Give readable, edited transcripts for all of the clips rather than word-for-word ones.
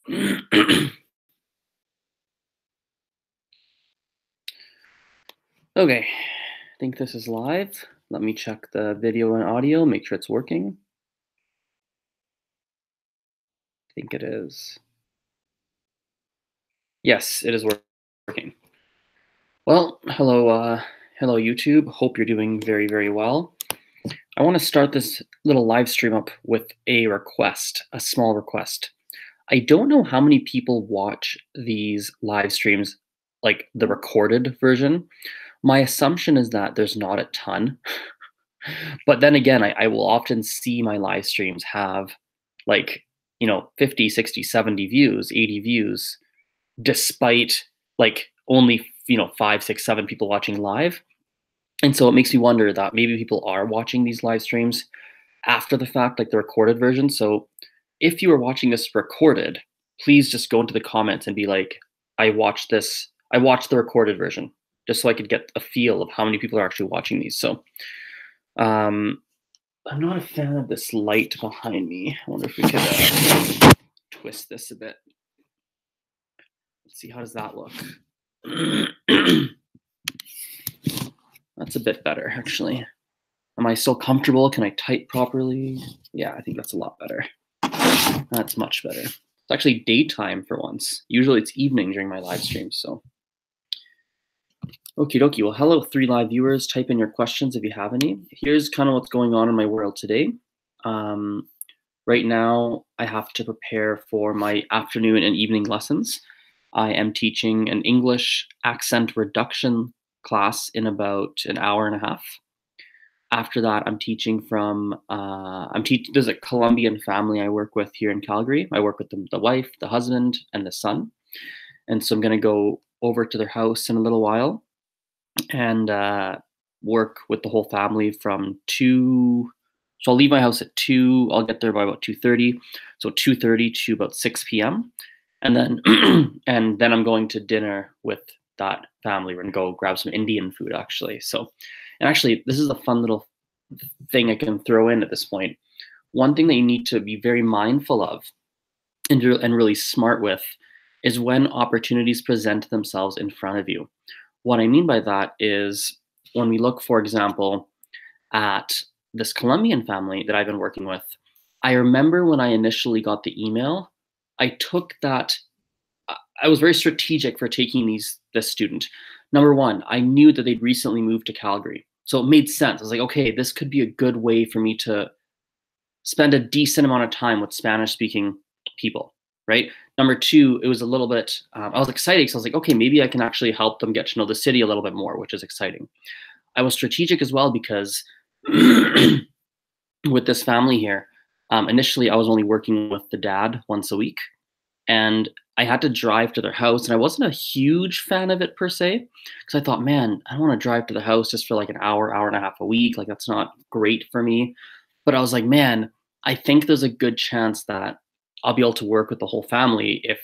Okay, I think this is live. Let me check the video and audio, make sure it's working. I think it is. Yes, it is working. Well, hello YouTube. Hope you're doing very, very well. I want to start this little live stream up with a request, a small request. I don't know how many people watch these live streams, like the recorded version. My assumption is that there's not a ton. But then again, I will often see my live streams have like, 50, 60, 70 views, 80 views, despite like only, 5, 6, 7 people watching live. And so it makes me wonder that maybe people are watching these live streams after the fact, like the recorded version. So if you are watching this recorded, please just go into the comments and be like, I watched the recorded version, just so I could get a feel of how many people are actually watching these. So um, I'm not a fan of this light behind me. I wonder if we could twist this a bit. Let's see, how does that look? That's a bit better, actually. Am I still comfortable? Can I type properly? Yeah, I think that's a lot better. That's much better. It's actually daytime for once. Usually it's evening during my live streams, so. Okie dokie. Well, hello, 3 live viewers. Type in your questions if you have any. Here's kind of what's going on in my world today. Right now, I have to prepare for my afternoon and evening lessons. I am teaching an English accent reduction class in about an hour and a half. After that, I'm teaching from, there's a Colombian family I work with here in Calgary. I work with the wife, the husband, and the son. And so I'm going to go over to their house in a little while and work with the whole family from 2. So I'll leave my house at 2. I'll get there by about 2:30. So 2:30 to about 6 p.m. And then and then I'm going to dinner with that family. We're gonna go grab some Indian food actually. So, and actually this is a fun little thing I can throw in at this point. One thing that you need to be very mindful of and really smart with is when opportunities present themselves in front of you. What I mean by that is when we look, for example, at this Colombian family that I've been working with, I remember when I initially got the email, I took that. I was very strategic for taking this student. Number one, I knew that they'd recently moved to Calgary, so it made sense. I was like, okay, this could be a good way for me to spend a decent amount of time with Spanish-speaking people, right? Number two, it was a little bit. I was excited because I was like, okay, maybe I can actually help them get to know the city a little bit more, which is exciting. I was strategic as well because with this family here, initially I was only working with the dad once a week, and I had to drive to their house, and I wasn't a huge fan of it per se, because I thought, man, I don't want to drive to the house just for like an hour, hour and a half a week. Like that's not great for me. But I was like, man, I think there's a good chance that I'll be able to work with the whole family if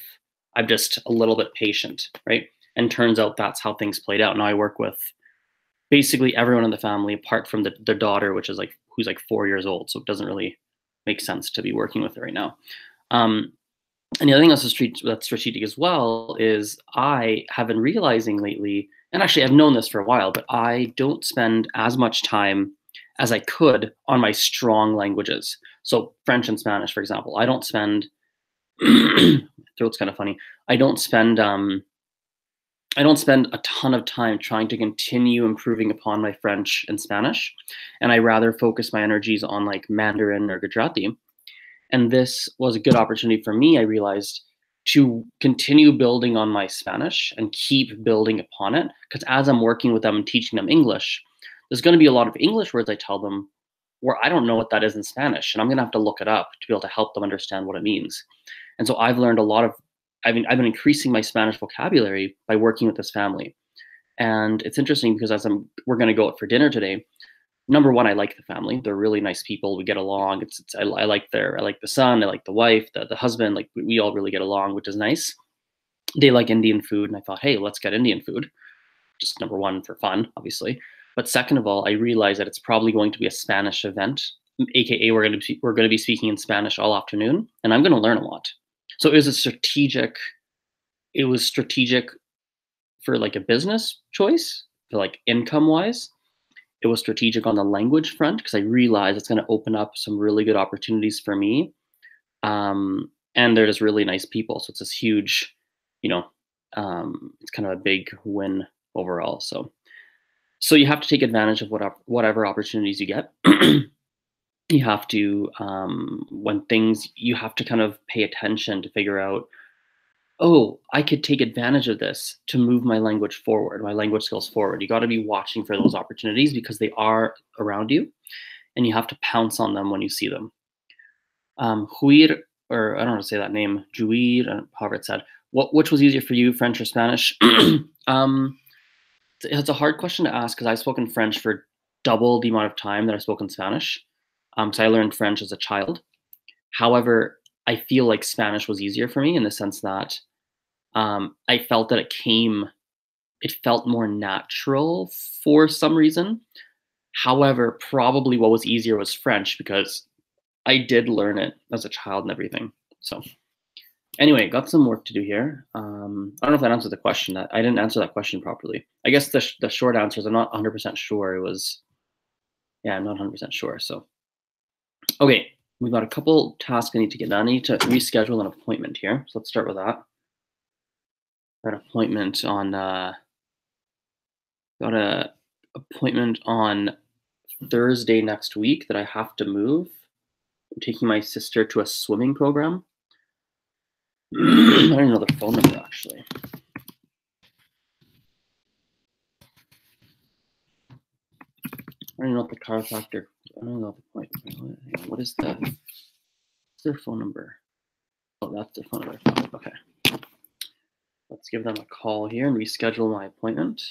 I'm just a little bit patient, right? And turns out that's how things played out. Now I work with basically everyone in the family apart from the daughter, which is like who's like 4 years old. So it doesn't really make sense to be working with her right now. And the other thing that's strategic as well is I have been realizing lately, and actually I've known this for a while, but I don't spend as much time as I could on my strong languages. So French and Spanish, for example, I don't spend. Throat's kind of funny. I don't spend a ton of time trying to continue improving upon my French and Spanish, and I rather focus my energies on like Mandarin or Gujarati. And this was a good opportunity for me, I realized, to continue building on my Spanish and keep building upon it. Because as I'm working with them and teaching them English, there's going to be a lot of English words I tell them where I don't know what that is in Spanish, and I'm going to have to look it up to be able to help them understand what it means. And so I've learned a lot of. I've been increasing my Spanish vocabulary by working with this family, and it's interesting because we're going to go out for dinner today. Number one, I like the family. They're really nice people. We get along. I like the son. I like the wife, the husband. Like we all really get along, which is nice. They like Indian food, and I thought, hey, let's get Indian food. Just number one for fun, obviously. But second of all, I realized that it's probably going to be a Spanish event, aka we're going to be speaking in Spanish all afternoon, and I'm going to learn a lot. So it was strategic for like a business choice, for like income wise. It was strategic on the language front because I realized it's going to open up some really good opportunities for me. And they're just really nice people. So it's this huge, you know, it's kind of a big win overall. So you have to take advantage of whatever opportunities you get. You have to when things you have to kind of pay attention to figure out, oh, I could take advantage of this to move my language forward, my language skills forward. You got to be watching for those opportunities because they are around you, and you have to pounce on them when you see them. Huir, or I don't know how to say that name, Juir, however it's said. Which was easier for you, French or Spanish? um, it's a hard question to ask because I've spoken French for double the amount of time that I've spoken Spanish. So I learned French as a child. However, I feel like Spanish was easier for me in the sense that I felt that it felt more natural for some reason. However, probably what was easier was French because I did learn it as a child and everything. So anyway, got some work to do here. I don't know if that answered the question. That I didn't answer that question properly. I guess the short answer is I'm not 100% sure. It was yeah, I'm not 100% sure. So okay, we've got a couple tasks I need to get done. I need to reschedule an appointment here. So let's start with that. Got an appointment on got a appointment on Thursday next week that I have to move. I'm taking my sister to a swimming program. I don't even know the phone number actually. I don't know what the chiropractor. I don't know the point. What is the? What's their phone number? Oh, that's their phone number. Okay. Let's give them a call here and reschedule my appointment.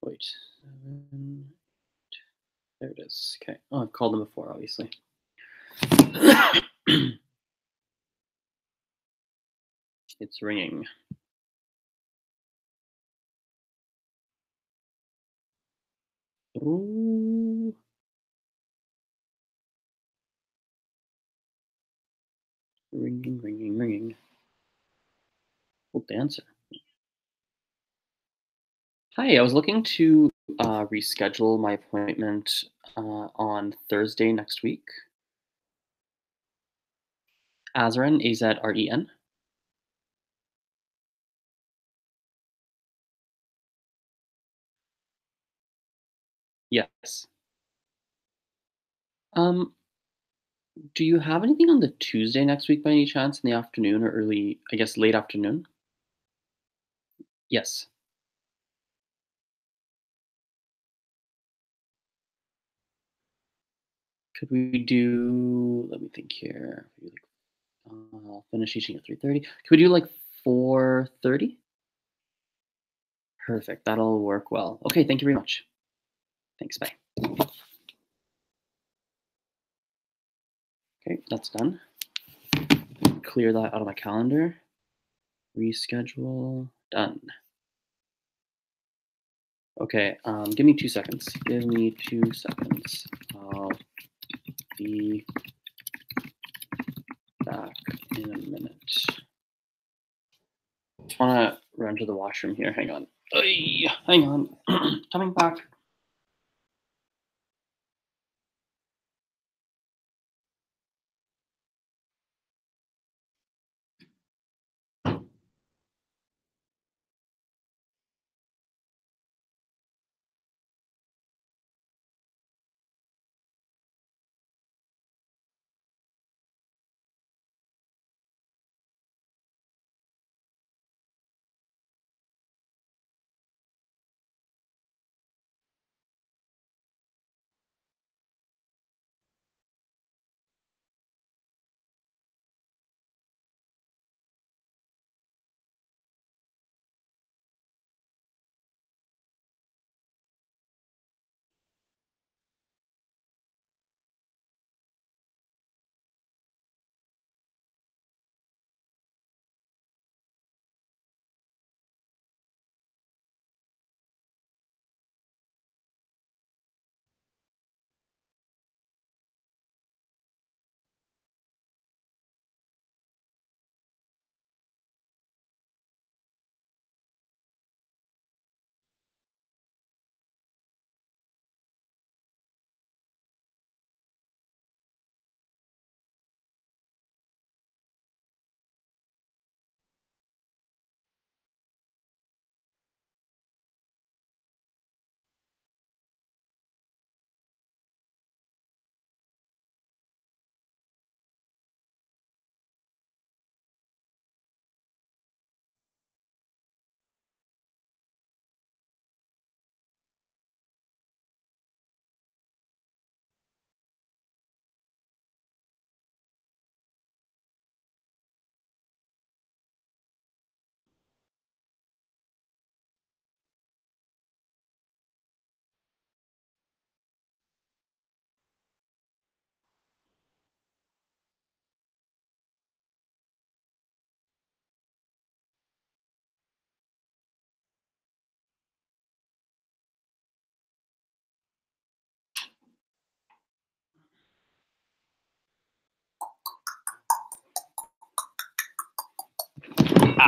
Wait. There it is. Okay. Oh, I've called them before, obviously. It's ringing. Ooh. Ringing, ringing, ringing. Hope the answer. Hi, I was looking to reschedule my appointment on Thursday next week. Azren, Azren. Yes. Um, do you have anything on the Tuesday next week by any chance in the afternoon or early, I guess late afternoon? Yes. Could we do, let me think here. I'll finish teaching at 3:30. Could we do like 4:30? Perfect. That'll work well. Okay, thank you very much. Thanks. Bye. Okay, that's done. Clear that out of my calendar. Reschedule. Done. Okay, give me 2 seconds. Give me 2 seconds. I'll be back in a minute. Just want to run to the washroom here. Hang on. Ay, hang on. Coming back.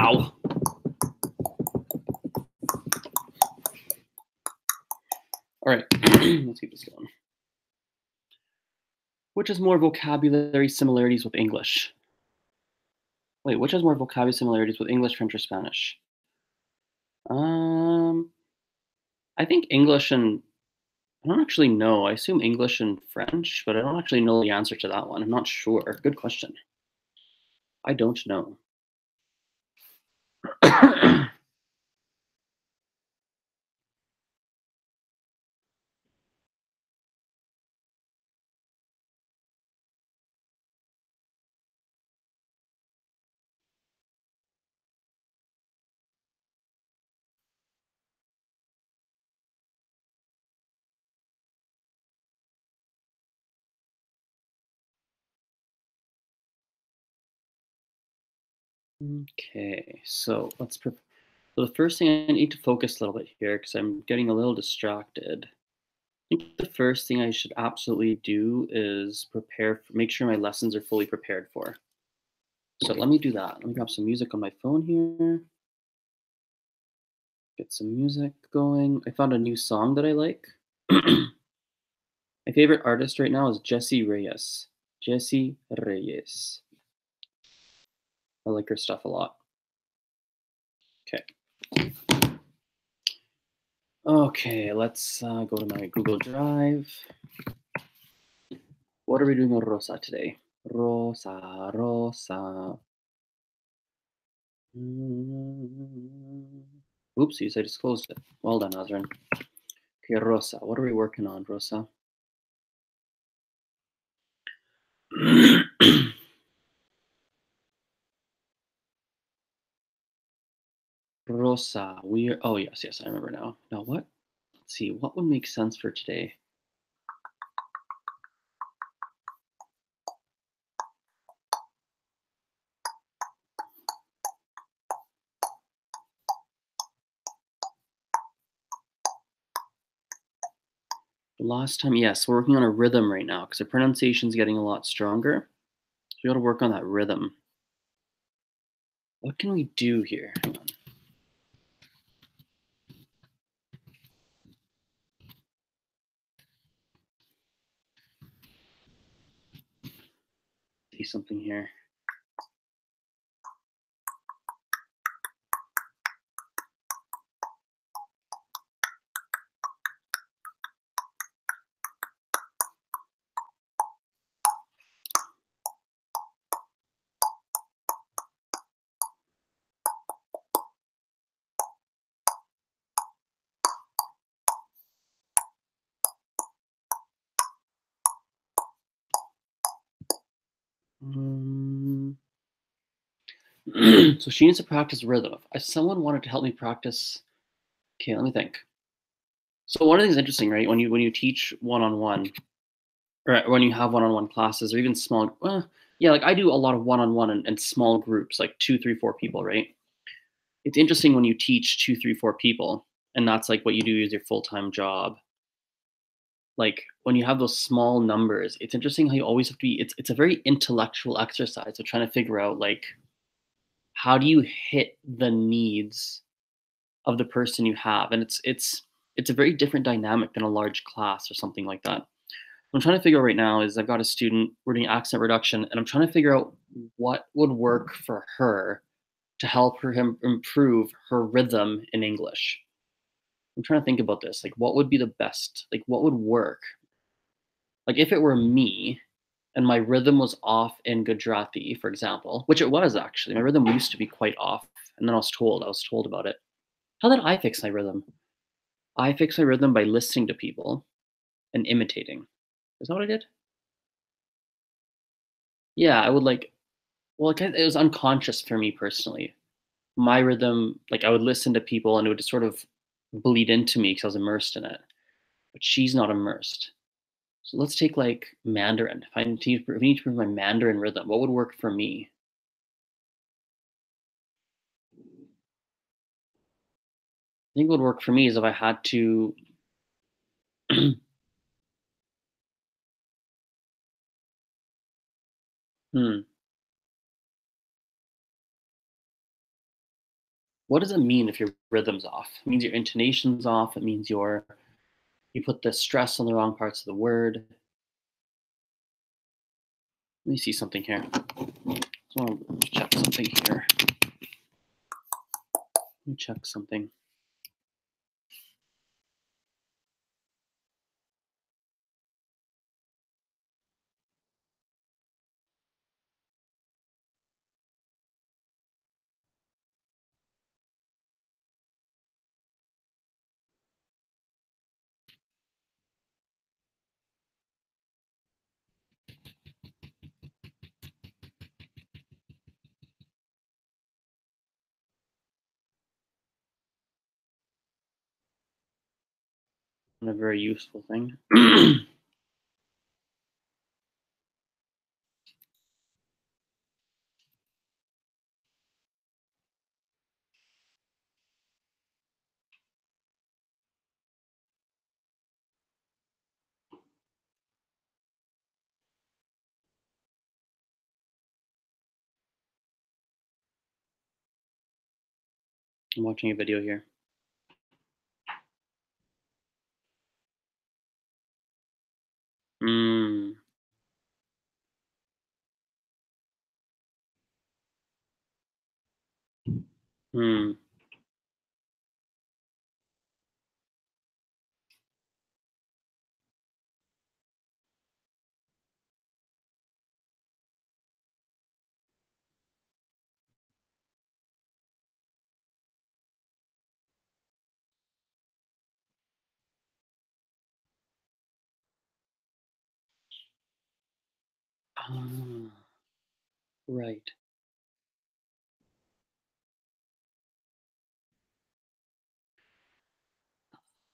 Ow. All right, let's keep this going. Which has more vocabulary similarities with English? Wait, which has more vocabulary similarities with English, French, or Spanish? Um, I think English and I don't actually know. I assume English and French, but I don't actually know the answer to that one. I'm not sure. Good question. I don't know. Okay, so so the first thing I need to focus a little bit here because I'm getting a little distracted. I think the first thing I should absolutely do is make sure my lessons are fully prepared for. So let me do that. Let me grab some music on my phone here. Get some music going. I found a new song that I like. My favorite artist right now is Jessie Reyes. Jessie Reyes. I like her stuff a lot. Okay. Okay, let's go to my Google Drive. What are we doing on Rosa today? Rosa, Rosa. Oopsies, I just closed it. Well done, Azren. Okay, Rosa. What are we working on, Rosa? Rosa. Oh, yes, yes, I remember now. Now, what? Let's see. What would make sense for today? Last time, yes, we're working on a rhythm right now because the pronunciation's getting a lot stronger. So we got to work on that rhythm. What can we do here? Hang on. See something here. Um, so she needs to practice rhythm. If someone wanted to help me practice, okay, let me think. So one of the things interesting, right? When you teach one on one, or when you have one on one classes, or even small, yeah, like I do a lot of one on one and small groups, like two, three, four people, right? It's interesting when you teach two, three, four people, and that's like what you do as your full time job. Like when you have those small numbers, it's interesting how you always have to be. It's a very intellectual exercise of trying to figure out like how do you hit the needs of the person you have, and it's a very different dynamic than a large class or something like that. What I'm trying to figure out right now is I've got a student, we're doing accent reduction, and I'm trying to figure out what would work for her to help her improve her rhythm in English. I'm trying to think about this. Like, what would be the best? Like, what would work? Like, if it were me and my rhythm was off in Gujarati, for example, which it was actually, my rhythm used to be quite off. And then I was told about it. How did I fix my rhythm? I fixed my rhythm by listening to people and imitating. Is that what I did? Yeah, I would like, well, it was unconscious for me personally. My rhythm, like I would listen to people and it would just sort of bleed into me because I was immersed in it. But she's not immersed. So let's take like Mandarin. If I need to improve my Mandarin rhythm, what would work for me? I think what would work for me is if I had to. Hmm. what does it mean if your rhythm's off? It means your intonation's off. It means you put the stress on the wrong parts of the word. Let me see something here. So I'll check something here. Let me check something. A very useful thing. I'm watching a video here. Mm. Hmm. Ah, right.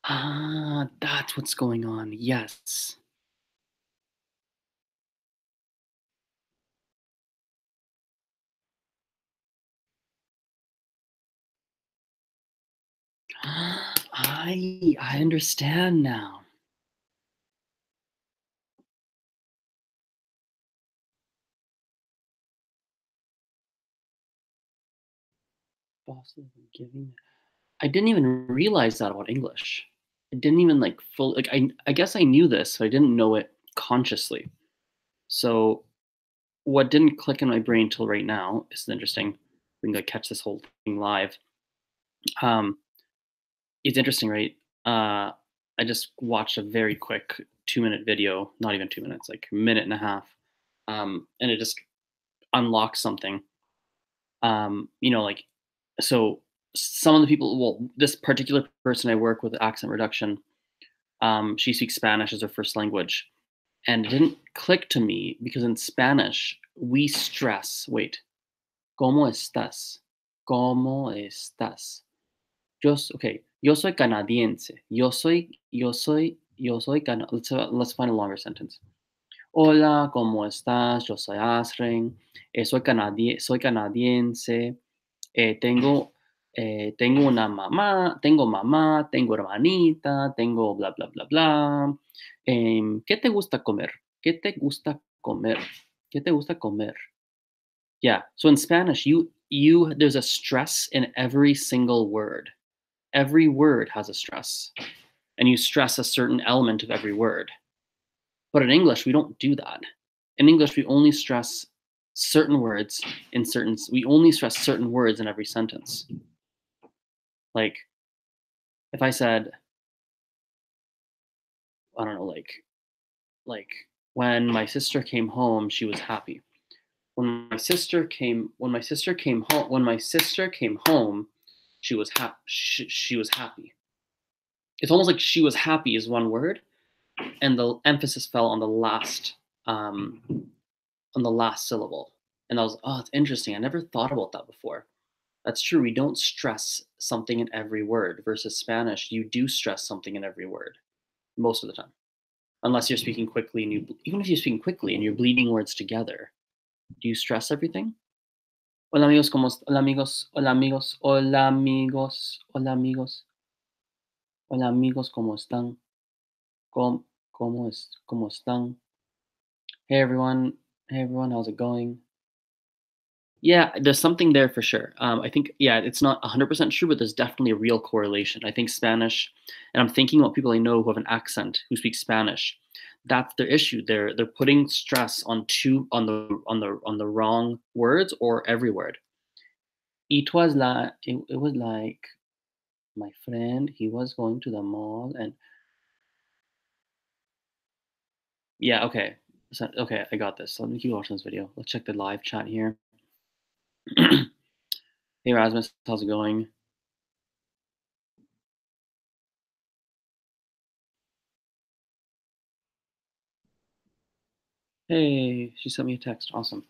Ah, that's what's going on. Yes. I understand now. Possible giving. I didn't even realize that about English. I didn't even like full like I guess I knew this, but I didn't know it consciously. So what didn't click in my brain till right now, this is interesting. We can like catch this whole thing live. Um, it's interesting, right? I just watched a very quick 2 minute video, not even 2 minutes, like a minute and a half. And it just unlocked something. Like so some of the people, well, this particular person I work with accent reduction, she speaks Spanish as her first language. And it didn't click to me because in Spanish, we stress, wait, ¿cómo estás? ¿Cómo estás? Okay, yo soy canadiense. Let's find a longer sentence. Hola, ¿cómo estás? Yo soy Azren. Soy canadiense. Tengo, tengo mamá, tengo hermanita, tengo bla, bla, bla, bla. ¿Qué te gusta comer? ¿Qué te gusta comer? ¿Qué te gusta comer? Yeah. So in Spanish, there's a stress in every single word. Every word has a stress, and you stress a certain element of every word. But in English, we don't do that. In English, we only stress certain words we only stress certain words in every sentence. Like if I said, I don't know, like when my sister came home, she was happy. When my sister came home, she was happy. It's almost like she was happy is one word, and the emphasis fell um, on the last syllable. And I was, oh, it's interesting. I never thought about that before. That's true. We don't stress something in every word versus Spanish. You do stress something in every word most of the time, unless you're speaking quickly even if you're speaking quickly and you're bleeding words together. Do you stress everything? Hola amigos, hola amigos, hola amigos, hola amigos, hola amigos, hola amigos, ¿cómo están? ¿Cómo están? Hey everyone, how's it going? Yeah, there's something there for sure. I think, yeah, it's not 100% true, but there's definitely a real correlation. I think Spanish, and I'm thinking about people I know who have an accent who speak Spanish. That's their issue. They're putting stress on the wrong words or every word. It was like my friend. He was going to the mall, and yeah, okay, so, okay, I got this. So let me keep watching this video. Let's check the live chat here. Hey Rasmus, how's it going? Hey, she sent me a text. Awesome.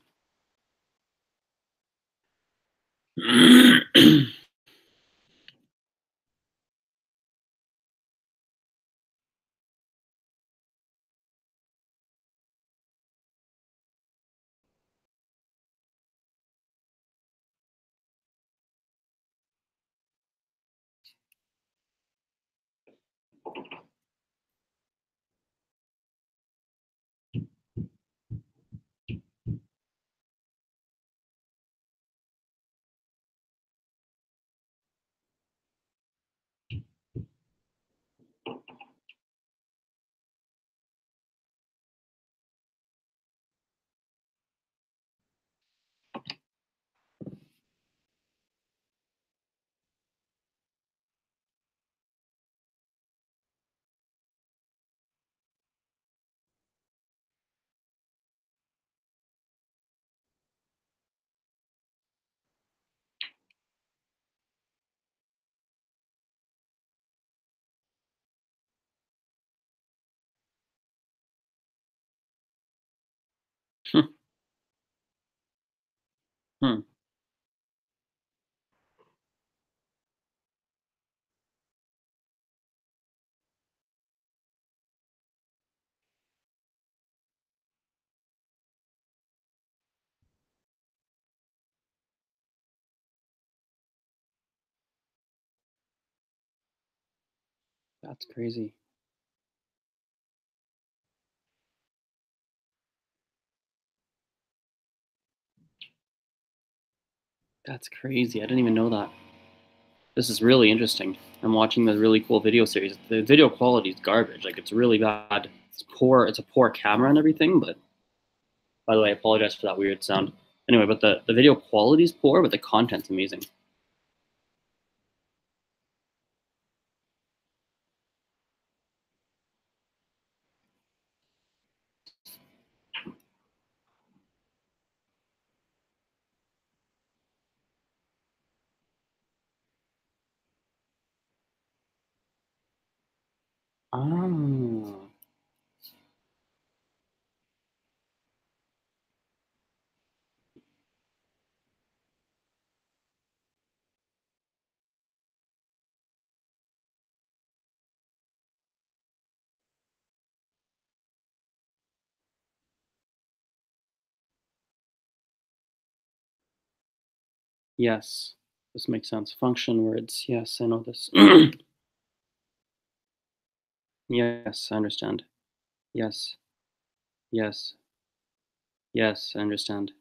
Hmm, that's crazy. That's crazy. I didn't even know that. This is really interesting. I'm watching the really cool video series. The video quality is garbage. Like it's really bad. It's poor. It's a poor camera and everything. But by the way, I apologize for that weird sound. Anyway, but the video quality is poor, but the content's amazing. Oh, yes. This makes sense. Function words. Yes, I know this. Yes, I understand. Yes, yes, yes, I understand.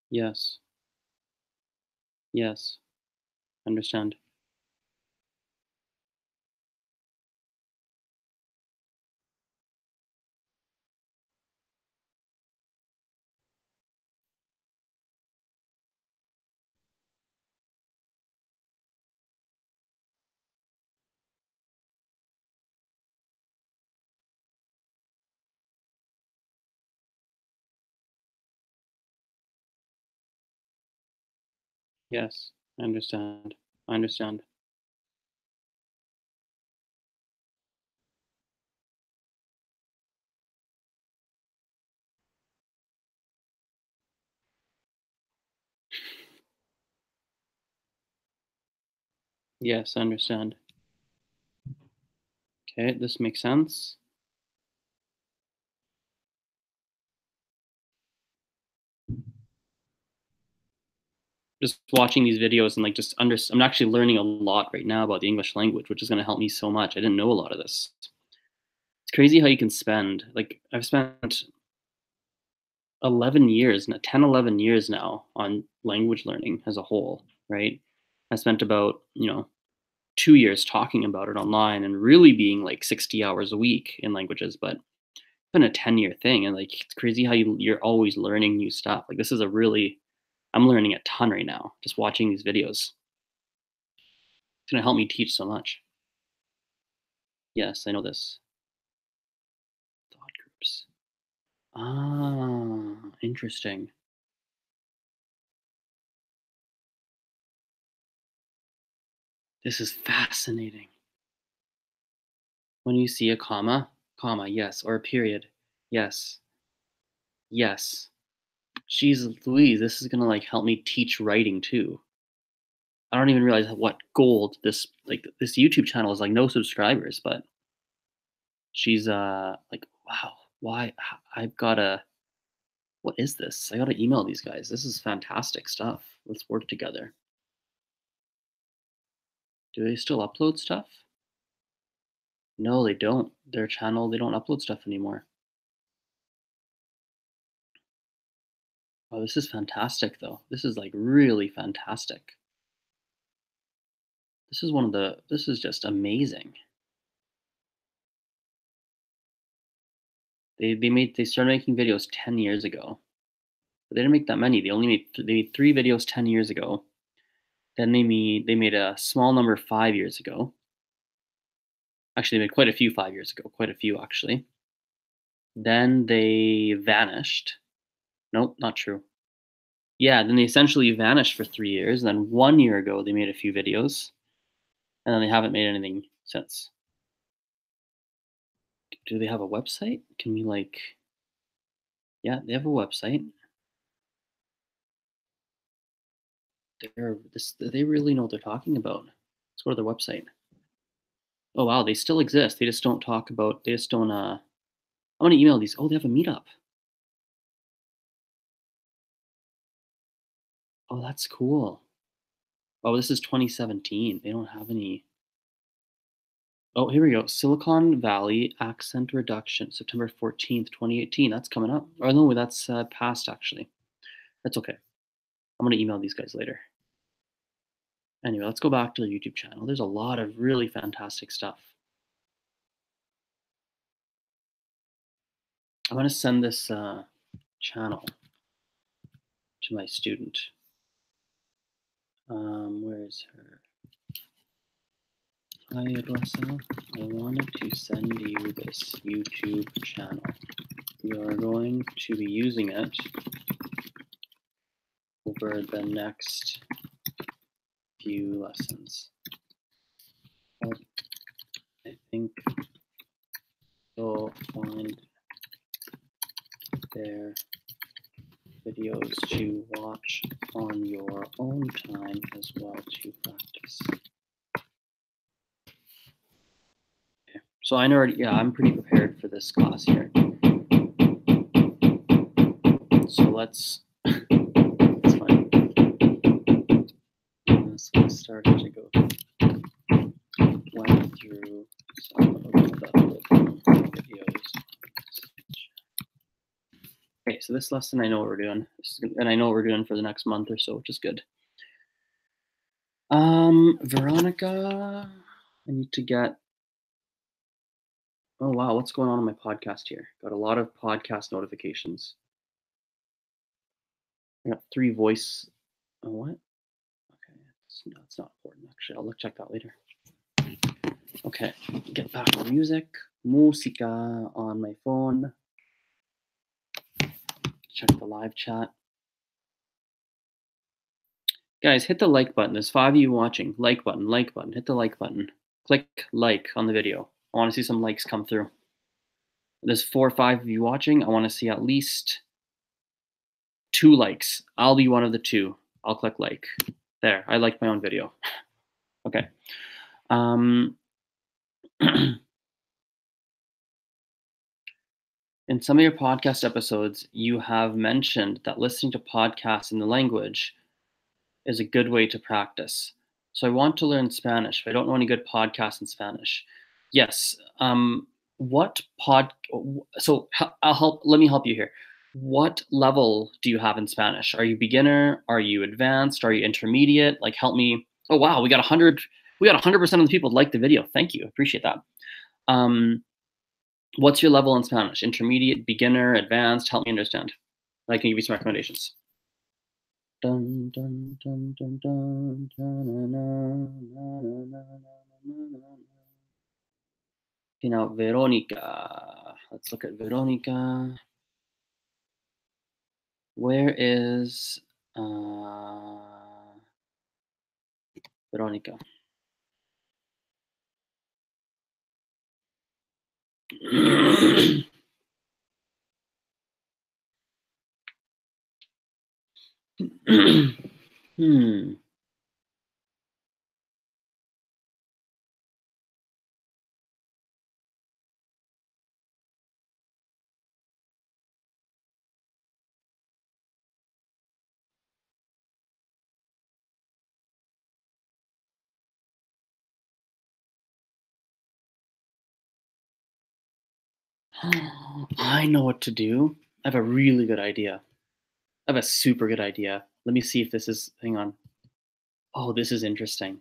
Yes, yes, understand. Yes, I understand. I understand. Yes, I understand. Okay, this makes sense. just watching these videos and like I'm actually learning a lot right now about the English language, which is going to help me so much. I didn't know a lot of this. It's crazy how you can spend like I've spent 11 years, 10, 11 years now on language learning as a whole, right? I spent about, 2 years talking about it online and really being like 60 hours a week in languages, but it's been a 10-year thing. And like, it's crazy how you're always learning new stuff. Like I'm learning a ton right now, just watching these videos. It's going to help me teach so much. Yes, I know this. Thought groups. Ah, interesting. This is fascinating. When you see a comma, yes, or a period, yes, yes. Jeez Louise, this is gonna like help me teach writing too. I don't even realize what gold this YouTube channel is like no subscribers, but she's like wow, I've gotta what is this? I gotta email these guys. This is fantastic stuff. Let's work together. Do they still upload stuff? No, they don't. Their channel, they don't upload stuff anymore. Oh, this is fantastic though. This is like really fantastic. This is just amazing. They started making videos 10 years ago. But they didn't make that many. They made 3 videos 10 years ago. Then they made a small number 5 years ago. Actually, they made quite a few 5 years ago, quite a few actually. Then they vanished. Nope, not true. Yeah, then they essentially vanished for 3 years, and then 1 year ago they made a few videos, and then they haven't made anything since. Do they have a website? Can we like yeah, they have a website. They really know what they're talking about. Let's go to their website. Oh wow, they still exist. They just don't talk about. They just don't. I want to email these. Oh, they have a meetup. Oh, that's cool. Oh, this is 2017. They don't have any. Oh, here we go. Silicon Valley accent reduction, September 14th, 2018. That's coming up. Oh no, that's past actually. That's okay. I'm gonna email these guys later. Anyway, let's go back to the YouTube channel. There's a lot of really fantastic stuff. I'm gonna send this channel to my student. Where is her? Hi, Alyssa. I wanted to send you this YouTube channel. We are going to be using it over the next few lessons. I think you'll find their videos to watch on your own time as well to practice. Okay. So I know already, yeah, I'm pretty prepared for this class here. So let's fine. So I started to go went through some of the videos. Okay, so this lesson I know what we're doing, and I know what we're doing for the next month or so, which is good. Veronica, I need to get. Oh wow, what's going on my podcast here? Got a lot of podcast notifications. I got 3 voice. Oh what? Okay, it's not important actually. I'll check that later. Okay, get back to music. Musica on my phone. Check the live chat. Guys, hit the like button. There's 5 of you watching. Like button, like button. Hit the like button. Click like on the video. I want to see some likes come through. There's 4 or 5 of you watching. I want to see at least 2 likes. I'll be one of the 2. I'll click like. There, I like my own video. Okay. In some of your podcast episodes, you have mentioned that listening to podcasts in the language is a good way to practice. So I want to learn Spanish, but I don't know any good podcasts in Spanish. Yes. What pod? So I'll help. Let me help you here. What level do you have in Spanish? Are you beginner? Are you advanced? Are you intermediate? Like, help me. Oh wow, we got 100. We got 100% of the people like the video. Thank you. Appreciate that. Um, what's your level in Spanish? Intermediate, beginner, advanced? Help me understand. I can give you some recommendations. Dun, dun, dun, dun, dun, dun, na, na, na, na, na, na, na, na. Okay, now Veronica. Let's look at Veronica. Where is Veronica? Hmm. I know what to do. I have a really good idea. I have a super good idea. Let me see if this is. Hang on. Oh, this is interesting.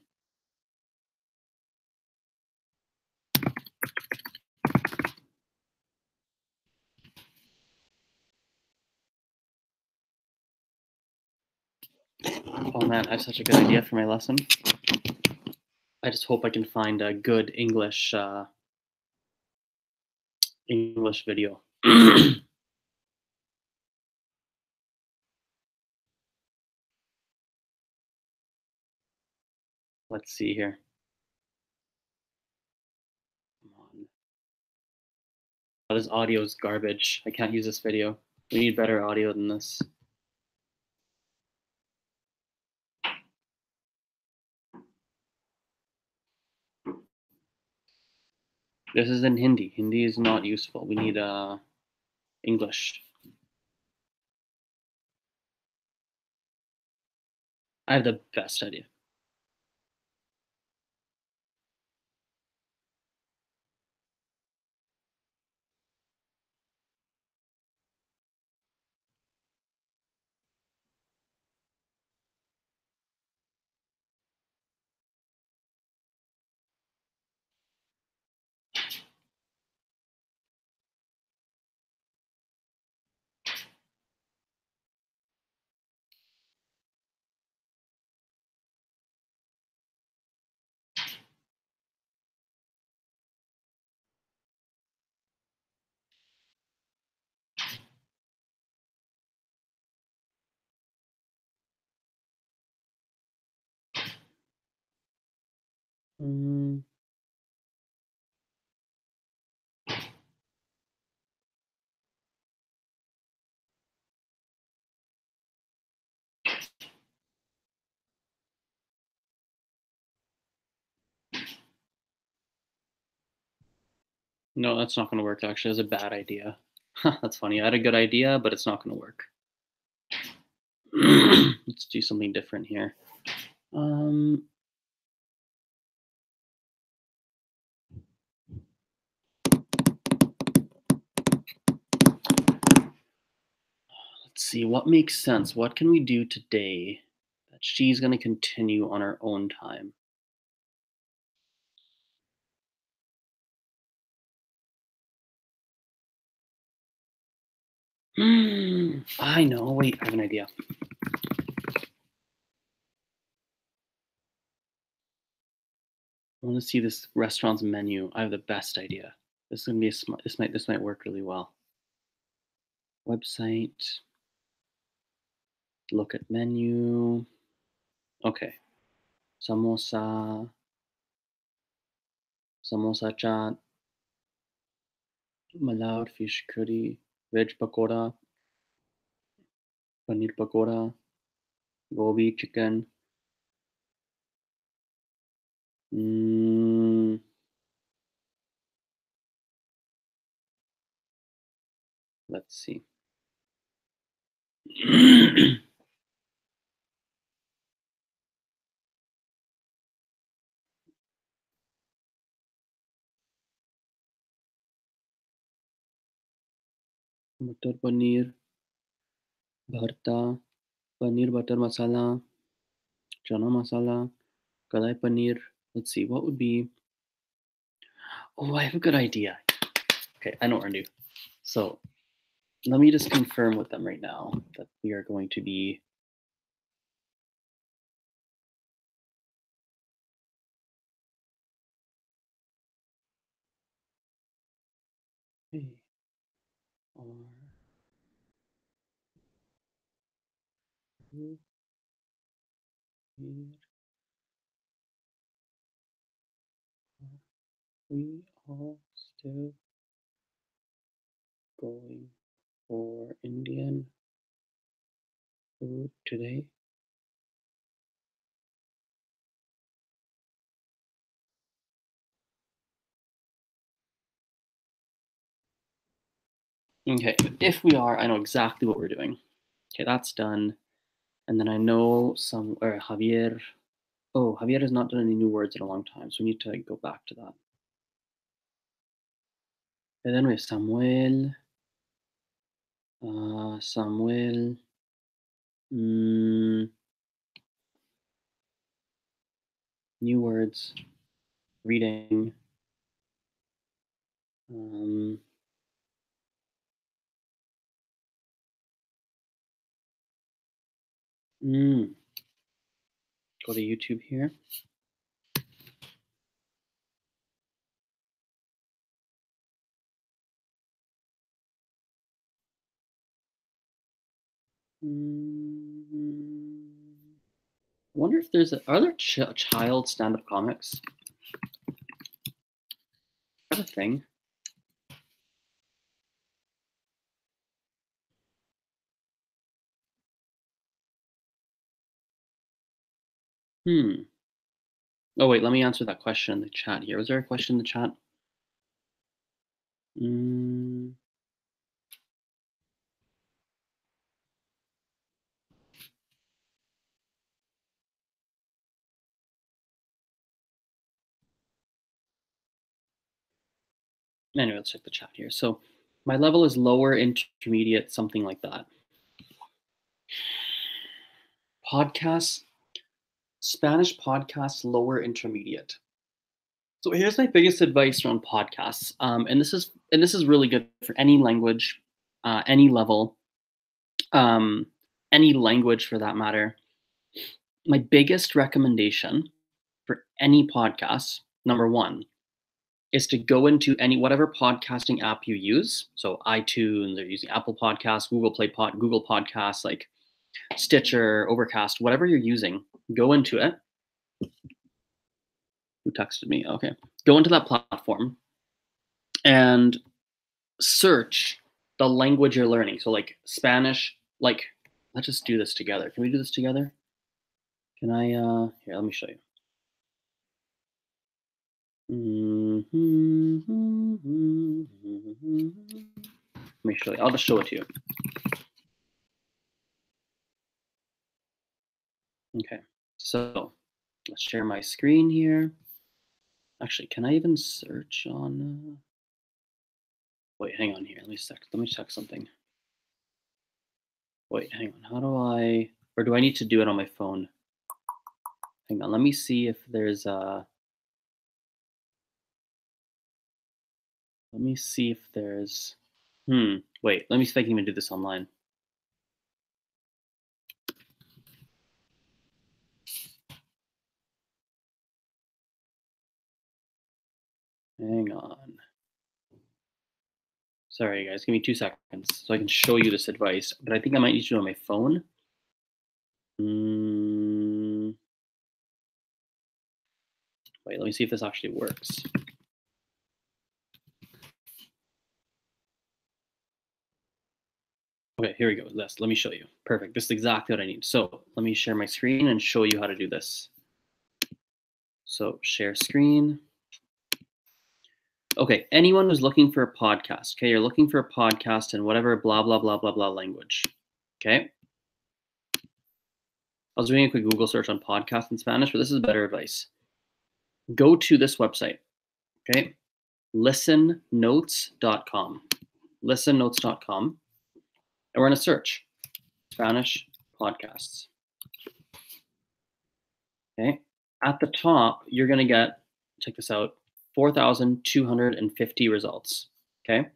Oh man, I have such a good idea for my lesson. I just hope I can find a good English video. Let's see here. Come on. Oh, this audio is garbage. I can't use this video. We need better audio than this. This is in Hindi. Hindi is not useful. We need English. I have the best idea. Mm. No, that's not going to work. Actually, it's a bad idea. That's funny. I had a good idea, but it's not going to work. Let's do something different here. Um, let's see what makes sense. What can we do today that she's going to continue on her own time? I know. Wait, I have an idea. I want to see this restaurant's menu. I have the best idea. This is gonna be a this might work really well. Website. Look at menu. Okay. Samosa. Samosa chaat. Malad fish curry. Veg pakora. Paneer pakora. Gobi chicken. Mm, let's see. मटर पनीर, भरता, paneer butter masala, chana masala, kadai paneer. Let's see, what would be. Oh, I have a good idea. Okay, I know what we're gonna do. So let me just confirm with them right now that we are going to be. Hey, are you here? Are we all still going for Indian food today? Okay, if we are, I know exactly what we're doing. Okay, that's done. And then I know some, or Javier. Oh, Javier has not done any new words in a long time, so we need to go back to that. And then we have Samuel. Samuel. Mm, new words. Reading. Um, mm, Go to YouTube here. I wonder if are there child stand-up comics? Is that a thing? Hmm. Oh wait, let me answer that question in the chat here. Was there a question in the chat? Mm, Anyway, let's check the chat here. So my level is lower intermediate, something like that. Podcasts, Spanish podcasts, lower intermediate. So here's my biggest advice around podcasts, and this is really good for any language, any level, um, any language for that matter. My biggest recommendation for any podcast, number one, is to go into any whatever podcasting app you use. So iTunes, or using Apple Podcasts, Google Podcasts, like Stitcher, Overcast, whatever you're using. Go into it. Who texted me? Okay, go into that platform and search the language you're learning. So like Spanish, like let's just do this together. Can we do this together? Can I here, let me show you. Let me show you. I'll just show it to you. Okay. So let's share my screen here. Actually, can I even search on wait, hang on here. Let me check something. Wait, hang on. How do I or do I need to do it on my phone? Hang on. Let me see if there's let me see if there's wait, let me see if I can even do this online. Hang on. Sorry guys, give me 2 seconds so I can show you this advice, but I think I might need to do it on my phone. Wait, let me see if this actually works. Okay, here we go. Let me show you. Perfect. This is exactly what I need. So let me share my screen and show you how to do this. So share screen. Okay, anyone who's looking for a podcast, okay, you're looking for a podcast in whatever blah, blah, blah, blah, blah language, okay? I was doing a quick Google search on podcast in Spanish, but this is better advice. Go to this website, okay? Listennotes.com. Listennotes.com. And we're going to search Spanish podcasts. Okay. At the top, you're going to get, check this out, 4,250 results. Okay.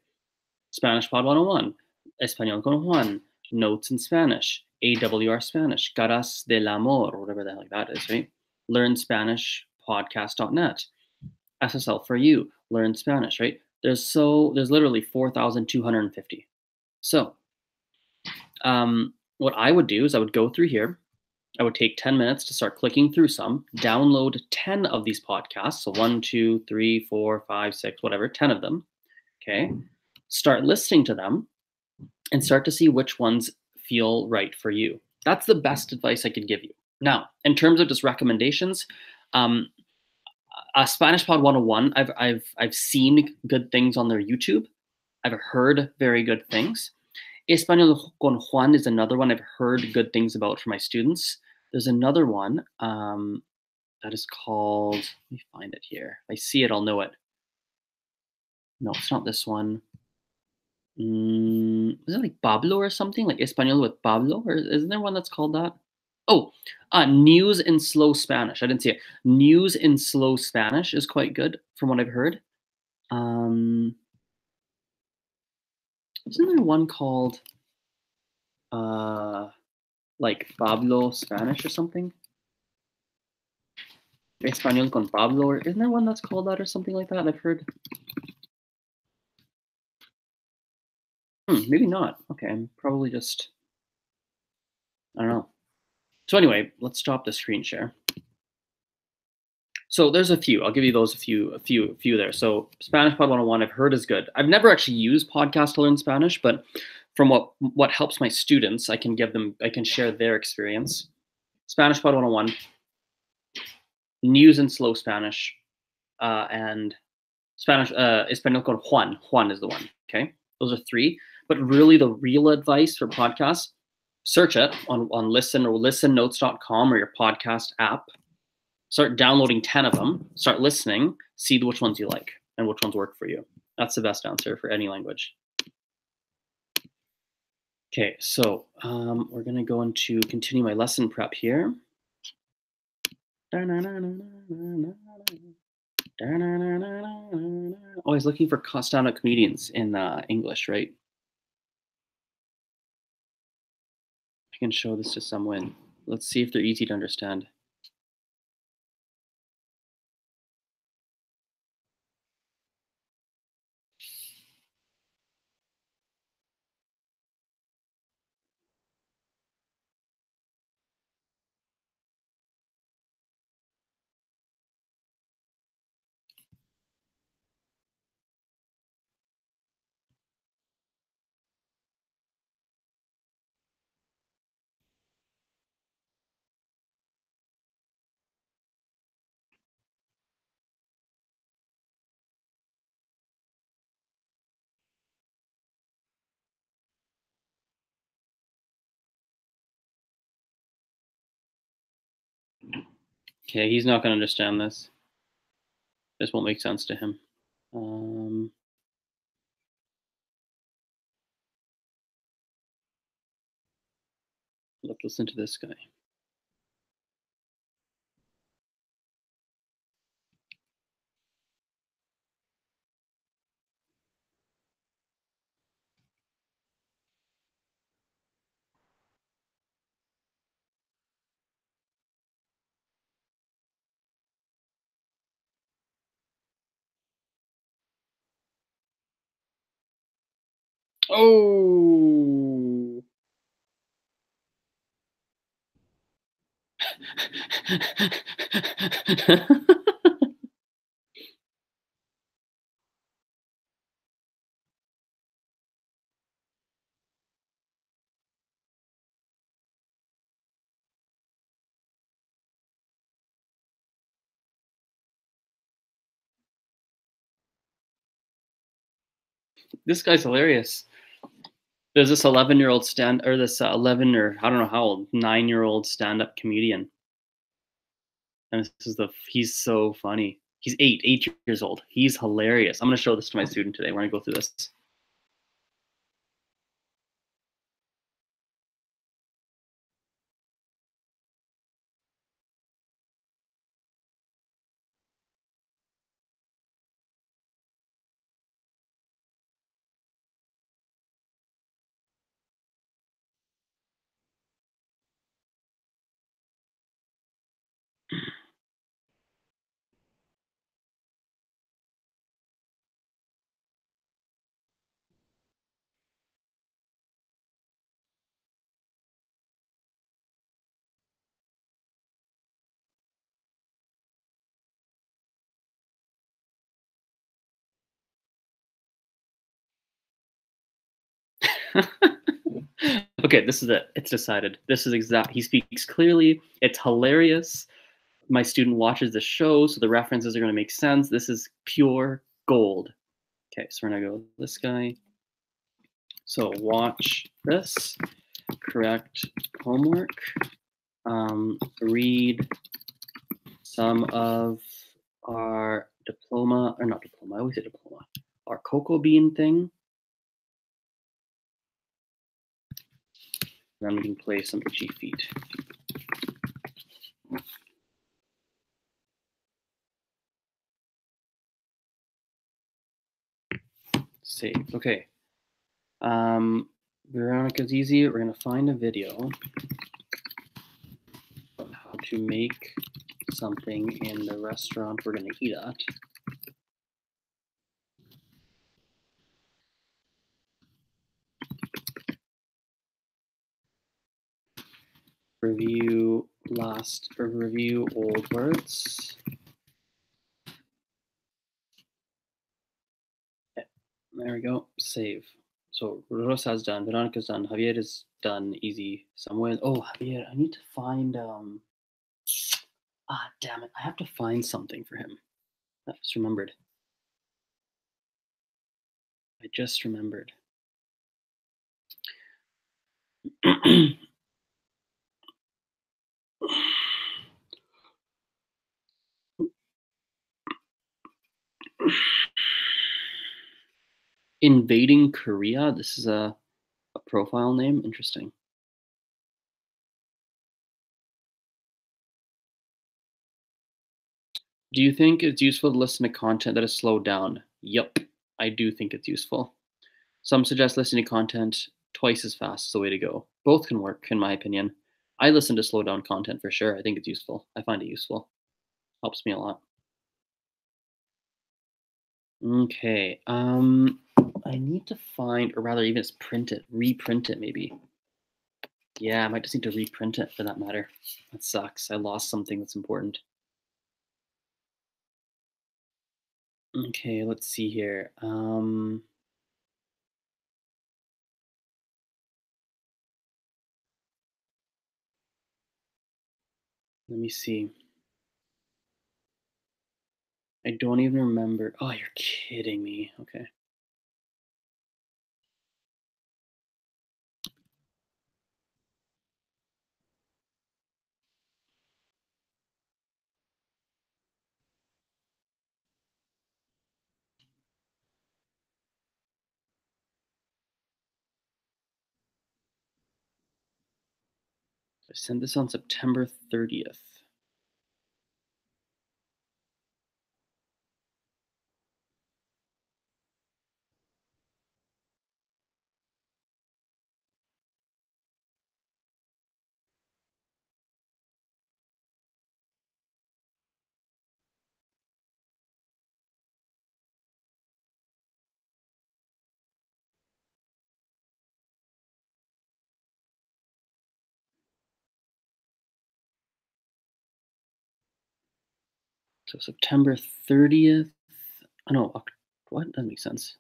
Spanish Pod 101, Español con Juan, Notes in Spanish, AWR Spanish, Caras del Amor, whatever the heck that is, right? Learn Spanish podcast.net, SSL for you, learn Spanish, right? There's literally 4,250. So what I would do is I would go through here. I would take 10 minutes to start clicking through some, download 10 of these podcasts. So 1, 2, 3, 4, 5, 6, whatever, 10 of them. Okay. Start listening to them and start to see which ones feel right for you. That's the best advice I could give you. Now, in terms of just recommendations, Spanish Pod 101, I've seen good things on their YouTube. I've heard very good things. Español con Juan is another one I've heard good things about for my students. There's another one that is called, let me find it here. If I see it, I'll know it. No, it's not this one. Is it like Pablo or something? Like Español with Pablo? Or isn't there one that's called that? Oh, News in Slow Spanish. I didn't see it. News in Slow Spanish is quite good from what I've heard. Isn't there one called like Pablo Spanish or something? Español con Pablo, or isn't there one that's called that or something like that? I've heard. Maybe not. Okay, I'm probably just, I don't know. So anyway, let's stop the screen share. So there's a few. I'll give you those a few there. So Spanish Pod 101, I've heard is good. I've never actually used podcast to learn Spanish, but from what helps my students, I can share their experience. Spanish Pod 101, News in Slow Spanish, and Spanish Español con Juan. Juan is the one. Okay, those are 3. But really, the real advice for podcasts: search it on Listen or listennotes.com or your podcast app. Start downloading 10 of them. Start listening. See which ones you like and which ones work for you. That's the best answer for any language. Okay, so we're going to go into continue my lesson prep here. Always looking for stand-up comedians in English, right? I can show this to someone. Let's see if they're easy to understand. Okay, he's not going to understand this. This won't make sense to him. Let's listen to this guy. Oh! This guy's hilarious. There's this 11-year-old this 11 or I don't know how old, 9-year-old stand-up comedian. And he's so funny. He's 8 years old. He's hilarious. I'm going to show this to my student today. We're going to go through this. Okay, this is it. It's decided. This is exact. He speaks clearly. It's hilarious. My student watches the show, so the references are going to make sense. This is pure gold. Okay, so we're going to go this guy. So watch this. Correct homework. Read some of our diploma, or not diploma, I always say diploma, our cocoa bean thing. Then we can play some itchy feet. Save. Okay. Veronica's easy. We're gonna find a video of how to make something in the restaurant we're gonna eat at. Review old words. Okay, there we go. Save. So Rosa's done. Veronica's done. Javier is done. Easy. Somewhere. Oh, Javier, I need to find. Damn it! I have to find something for him. I just remembered. I just remembered. Invading Korea. This is a profile name. Interesting. Do you think it's useful to listen to content that is slowed down? Yup, I do think it's useful. Some suggest listening to content twice as fast is the way to go. Both can work, in my opinion. I listen to slow down content for sure. I think it's useful. I find it useful. Helps me a lot. Okay. I need to find, or rather, even just print it, reprint it, maybe. Yeah, I might just need to reprint it for that matter. That sucks. I lost something that's important. Okay, let's see here. Let me see. I don't even remember. Oh, you're kidding me. Okay. I sent this on September 30th. So September 30th. Oh, no, what? Doesn't make sense.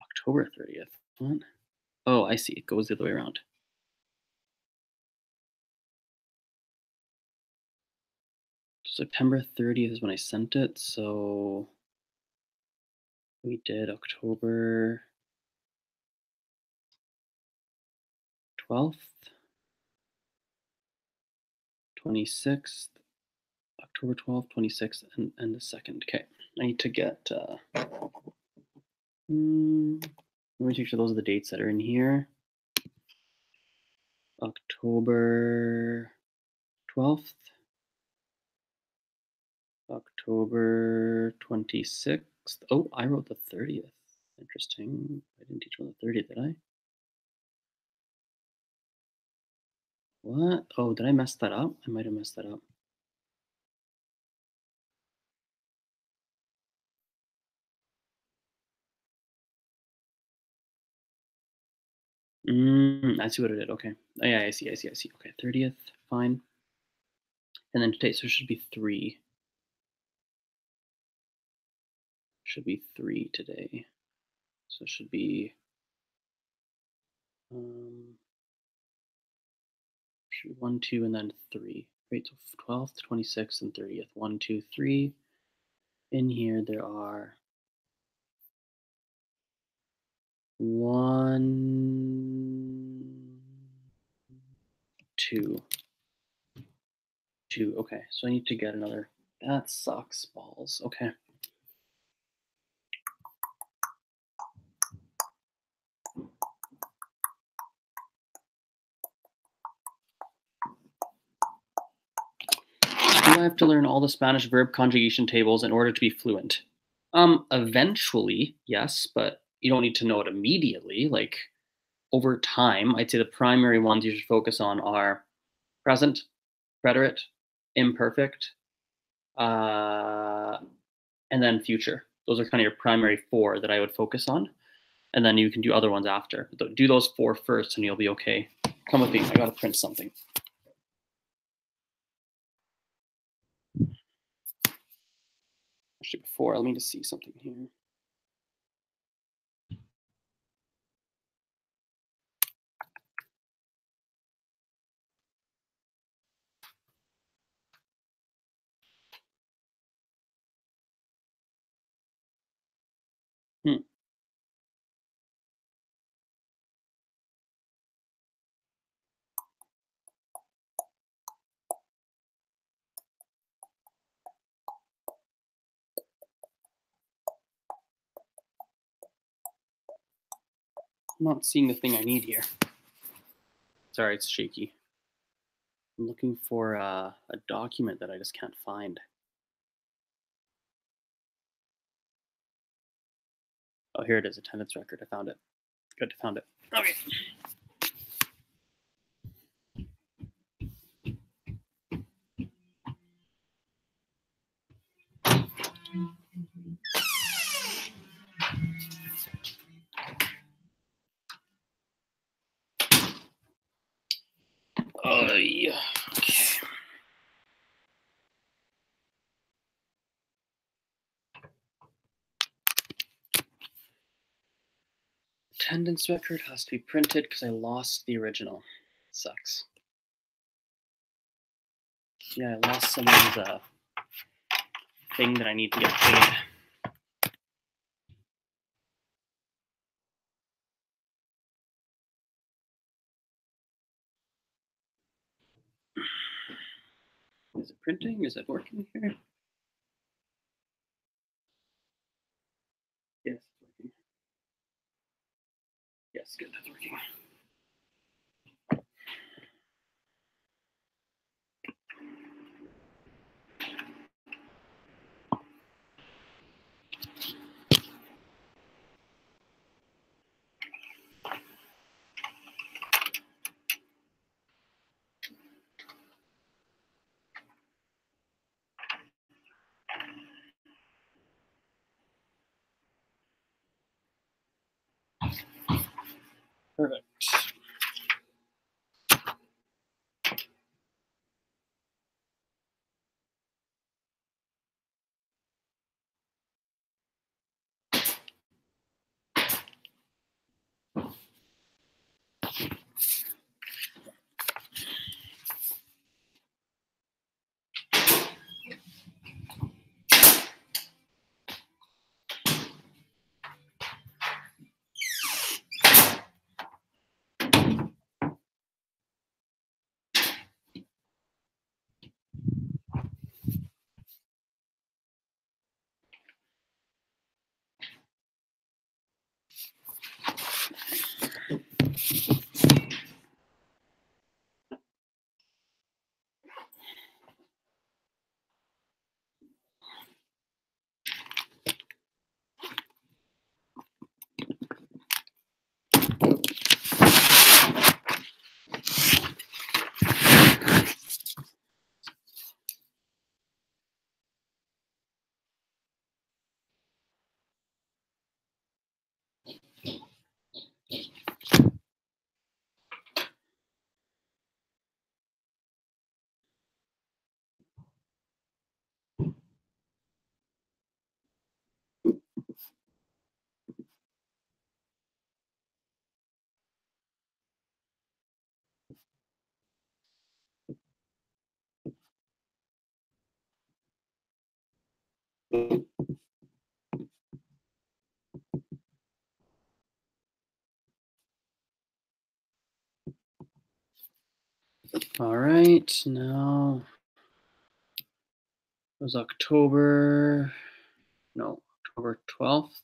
October 30th. What? Oh, I see. It goes the other way around. September 30th is when I sent it. So we did October 12th, 26th, October 12th, 26th, and the 2nd. Okay. I need to get. Let me make sure those are the dates that are in here. October 12th, October 26th. Oh, I wrote the 30th. Interesting. I didn't teach on the 30th, did I? What? Oh, did I mess that up? I might have messed that up. I see what I did. Okay. Oh, yeah, I see. Okay, 30th. Fine. And then today, so it should be 3. Should be 3 today. So it should be Should be 1, 2, and then 3. Right, so 12th, 26th, and 30th. 1, 2, 3. In here, there are 1, 2, 2. Okay, so I need to get another. That sucks balls. Okay. Do I have to learn all the Spanish verb conjugation tables in order to be fluent? Eventually, yes, but you don't need to know it immediately. Like over time, I'd say the primary ones you should focus on are present, preterite, imperfect, uh, and then future. Those are kind of your primary 4 that I would focus on, and then you can do other ones after. But do those 4 first, and you'll be okay. Come with me. I gotta print something. Actually, before, let me just see something here. Hmm. I'm not seeing the thing I need here. Sorry, it's shaky. I'm looking for a document that I just can't find. Oh, here it is, attendance record. I found it. Good, I found it. Okay. Yeah. Okay. Attendance record has to be printed because I lost the original. Sucks. Yeah, I lost someone's thing that I need to get paid. Is it printing? Is it working here? Yes, it's working. Yes, good, that's working. Perfect. All right, now it was October 12th.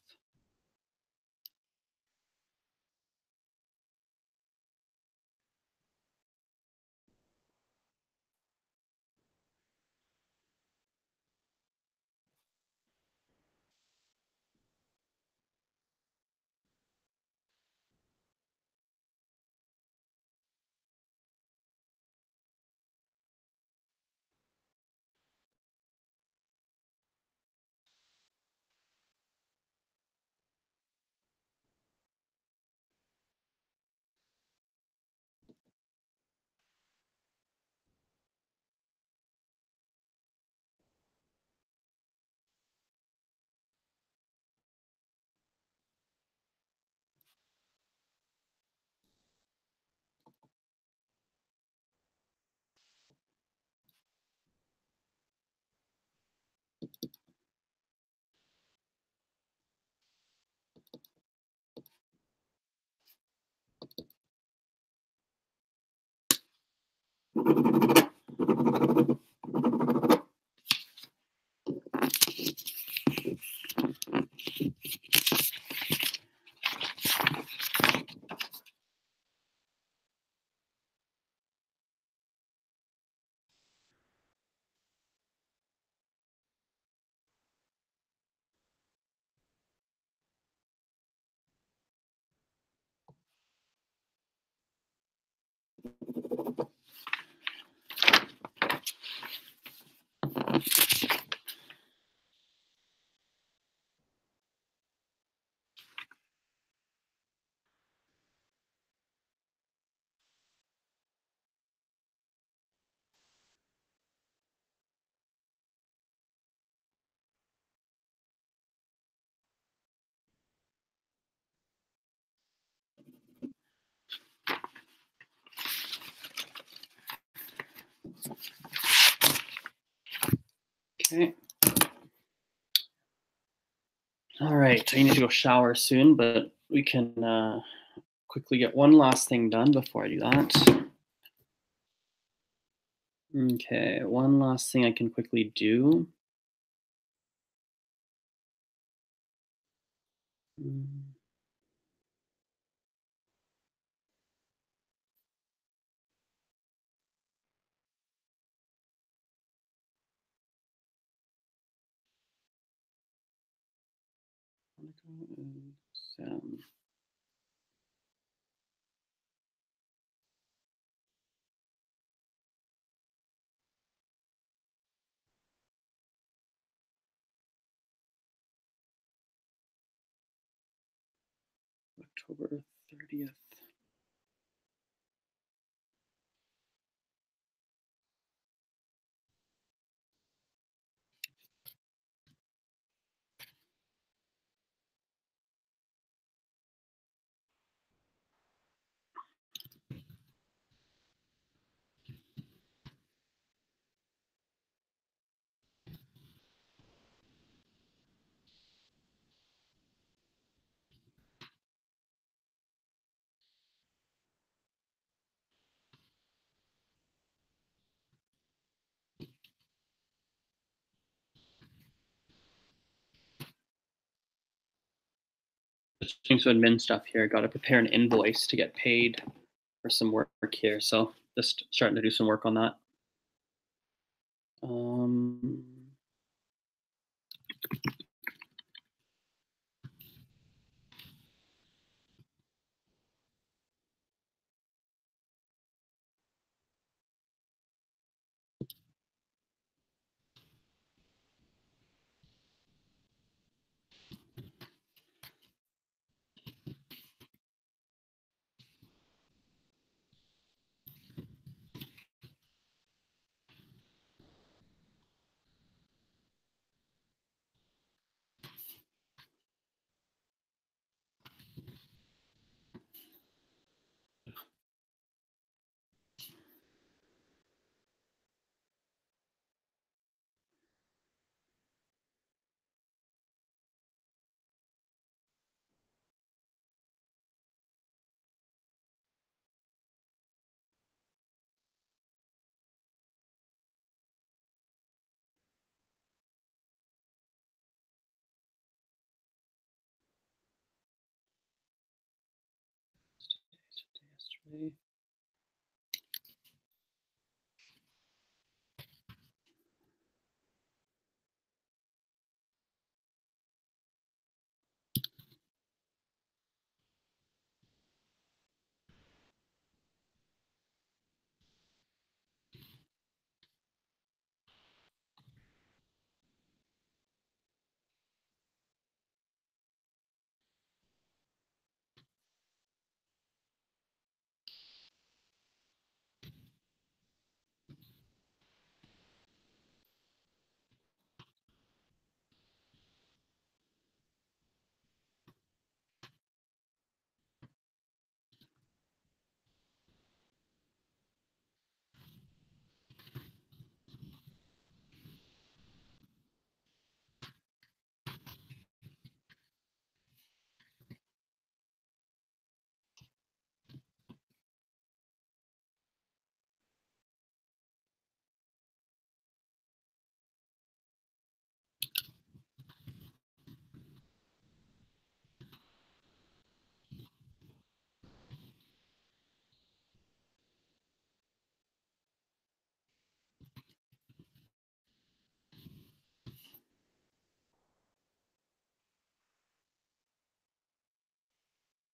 Okay. All right, I need to go shower soon, but we can quickly get one last thing done before I do that. Okay, one last thing I can quickly do. Mm, Monica and Sam. October 30th. Just doing some admin stuff here. Got to prepare an invoice to get paid for some work here. So just starting to do some work on that. Um, Okay.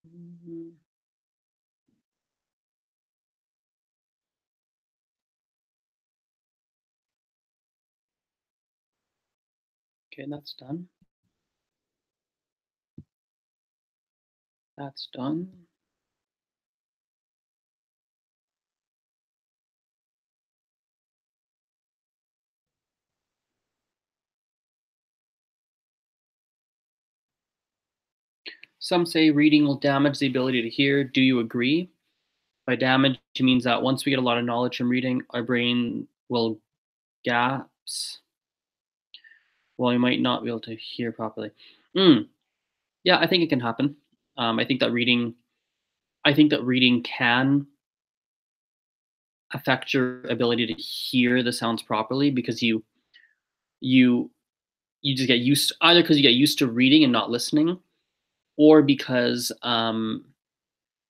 Mhm. Okay, that's done. That's done. Some say reading will damage the ability to hear. Do you agree? By damage, it means that once we get a lot of knowledge from reading, our brain will gaps. Well, we might not be able to hear properly. Mm, yeah, I think it can happen. I think that reading. I think that reading can affect your ability to hear the sounds properly because you you just get used either because you get used to reading and not listening, or because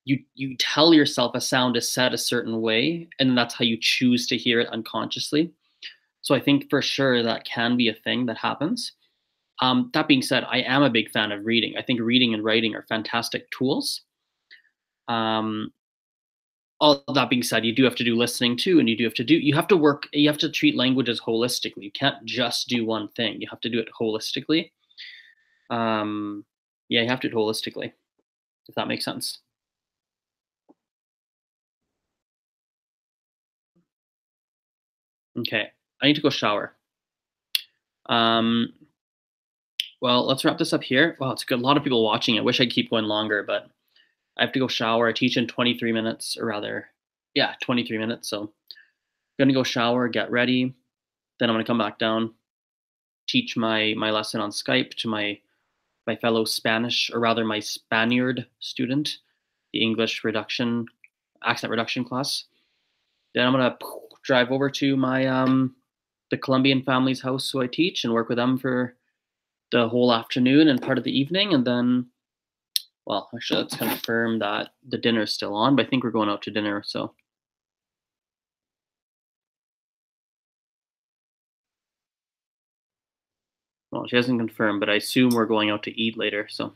you tell yourself a sound is said a certain way, and that's how you choose to hear it unconsciously. So I think for sure that can be a thing that happens. That being said, I am a big fan of reading. I think reading and writing are fantastic tools. Um, all that being said, you do have to do listening too, and you have to work. You have to treat languages holistically. You can't just do one thing. You have to do it holistically. Um, yeah, you have to do it holistically. If that makes sense. Okay, I need to go shower. Um, well, let's wrap this up here. Wow, it's good. A lot of people watching. I wish I'd keep going longer, but I have to go shower. I teach in 23 minutes, or rather, yeah, 23 minutes. So I'm gonna go shower, get ready. Then I'm gonna come back down, teach my lesson on Skype to my fellow Spanish, or rather my Spaniard student, the English reduction accent reduction class. Then I'm gonna drive over to my the Colombian family's house who I teach and work with them for the whole afternoon and part of the evening, and then well, actually, let's confirm that the dinner's still on, but I think we're going out to dinner. So, well, she hasn't confirmed, but I assume we're going out to eat later. So,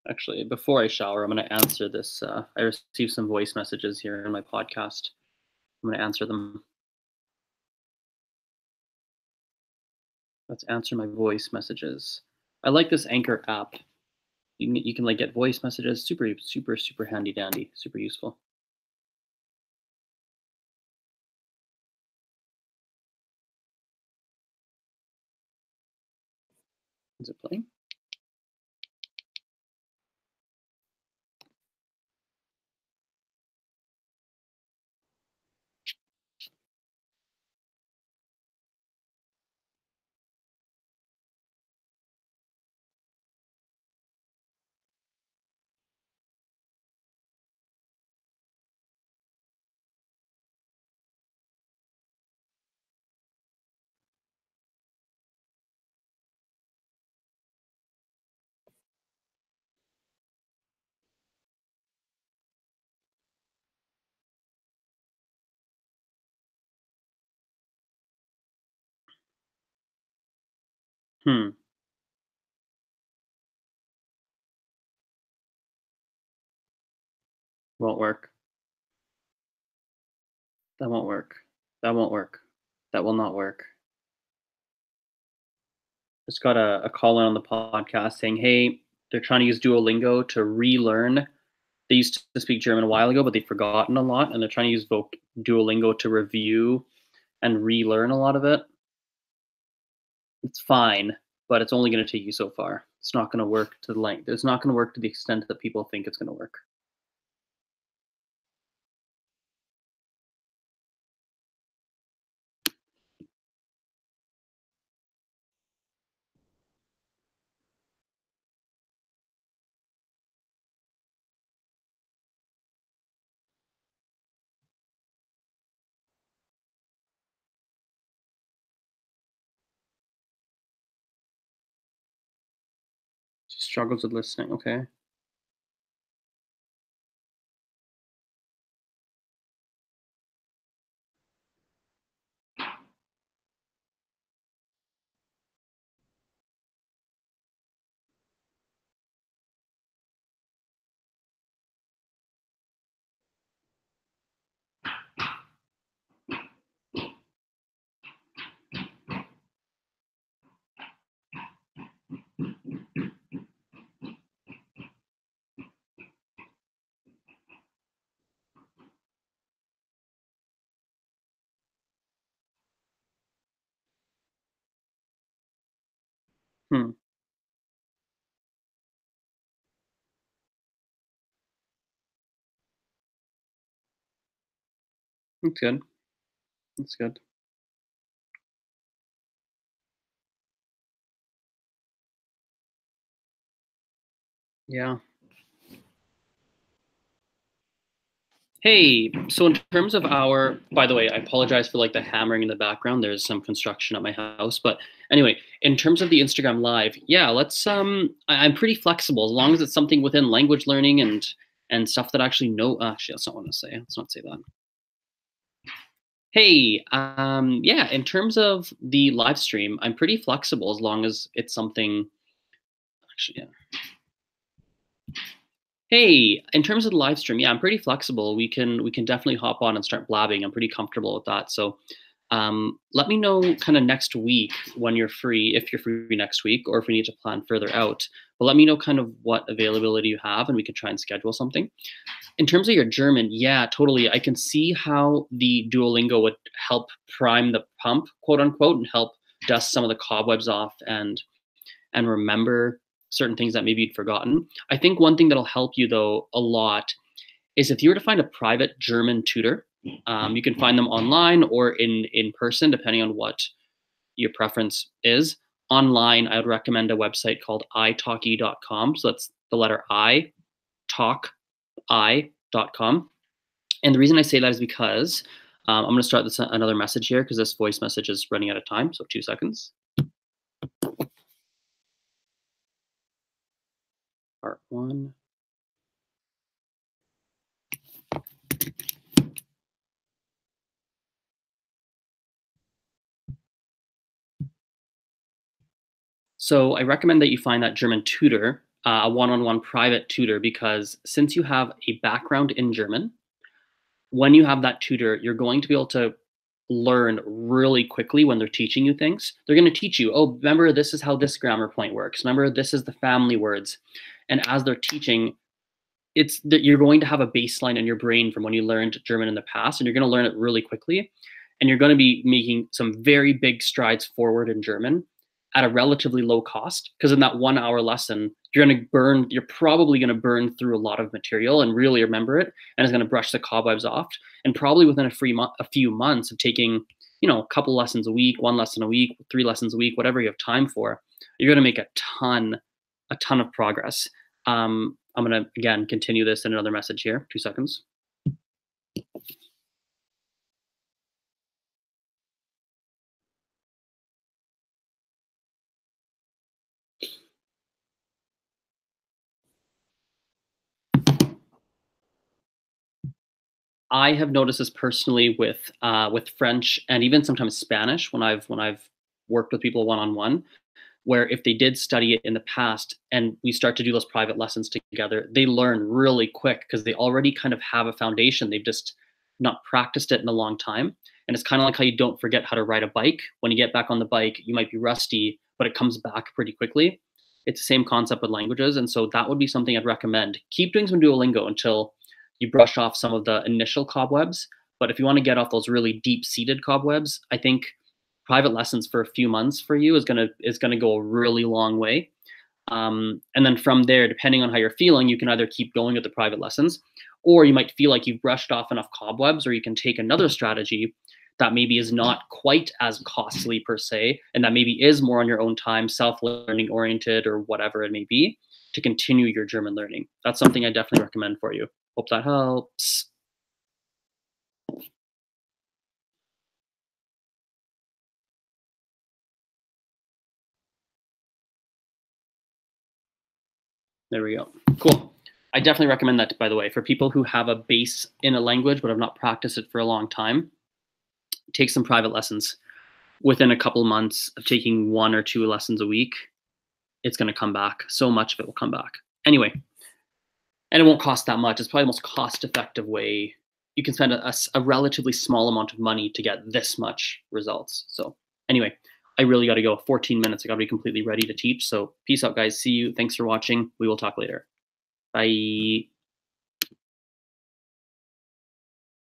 actually, before I shower, I'm going to answer this. I received some voice messages here in my podcast. I'm going to answer them. Let's answer my voice messages. I like this Anchor app. You can like get voice messages. Super, super, super handy dandy. Super useful. Is it playing? Hmm. Won't work. That won't work. That won't work. That will not work. Just got a call in on the podcast saying, hey, they're trying to use Duolingo to relearn. They used to speak German a while ago, but they've forgotten a lot, and they're trying to use Duolingo to review and relearn a lot of it. It's fine, but it's only going to take you so far. It's not going to work to the length. It's not going to work to the extent that people think it's going to work. She struggles with listening. Okay. Hmm. That's good. That's good. Yeah. Hey, so in terms of our, by the way, I apologize for like the hammering in the background. There's some construction at my house, but anyway, in terms of the Instagram live, yeah, let's I'm pretty flexible as long as it's something within language learning and stuff that actually no actually that's not what I want to say. Let's not say that. Hey, yeah, in terms of the live stream, I'm pretty flexible as long as it's something actually yeah. Hey, in terms of the live stream, yeah, I'm pretty flexible. We can definitely hop on and start blabbing. I'm pretty comfortable with that. So, let me know kind of next week when you're free, if you're free next week, or if we need to plan further out. But let me know kind of what availability you have, and we can try and schedule something. In terms of your German, yeah, totally. I can see how the Duolingo would help prime the pump, quote unquote, and help dust some of the cobwebs off and remember certain things that maybe you'd forgotten. I think one thing that'll help you though a lot is if you were to find a private German tutor. You can find them online or in person, depending on what your preference is. Online, I would recommend a website called italki.com. So that's the letter I, talk, I.com. And the reason I say that is because I'm going to start this another message here because this voice message is running out of time. So 2 seconds. Part one. So I recommend that you find that German tutor, a one-on-one private tutor, because since you have a background in German, when you have that tutor, you're going to be able to learn really quickly when they're teaching you things. They're going to teach you, oh, remember, this is how this grammar point works. Remember, this is the family words. And as they're teaching, it's that you're going to have a baseline in your brain from when you learned German in the past, and you're going to learn it really quickly. And you're going to be making some very big strides forward in German at a relatively low cost. Because in that 1 hour lesson, you're probably going to burn through a lot of material and really remember it. And it's going to brush the cobwebs off. And probably within a few months of taking, a couple lessons a week, 1 lesson a week, 3 lessons a week, whatever you have time for, you're going to make a ton of progress. I'm going to, again, continue this in another message here. 2 seconds. I have noticed this personally with French and even sometimes Spanish when I've worked with people one on one, where if they did study it in the past and we start to do those private lessons together, they learn really quick because they already kind of have a foundation. They've just not practiced it in a long time. And it's kind of like how you don't forget how to ride a bike. When you get back on the bike, you might be rusty, but it comes back pretty quickly. It's the same concept with languages. And so that would be something I'd recommend. Keep doing some Duolingo until you brush off some of the initial cobwebs. But if you want to get off those really deep-seated cobwebs, I think private lessons for a few months for you is gonna go a really long way. And then from there, depending on how you're feeling, you can either keep going with the private lessons, or you might feel like you've brushed off enough cobwebs, or you can take another strategy that maybe is not quite as costly per se, and that maybe is more on your own time, self-learning oriented, or whatever it may be, to continue your German learning. That's something I definitely recommend for you. Hope that helps. There we go. Cool. I definitely recommend that, by the way, for people who have a base in a language but have not practiced it for a long time. Take some private lessons. Within a couple months of taking 1 or 2 lessons a week, it's going to come back. So much of it will come back. Anyway, and it won't cost that much. It's probably the most cost-effective way. You can spend a relatively small amount of money to get this much results. So anyway, I really got to go. 14 minutes. I got to be completely ready to teach. So peace out, guys. See you. Thanks for watching. We will talk later. Bye.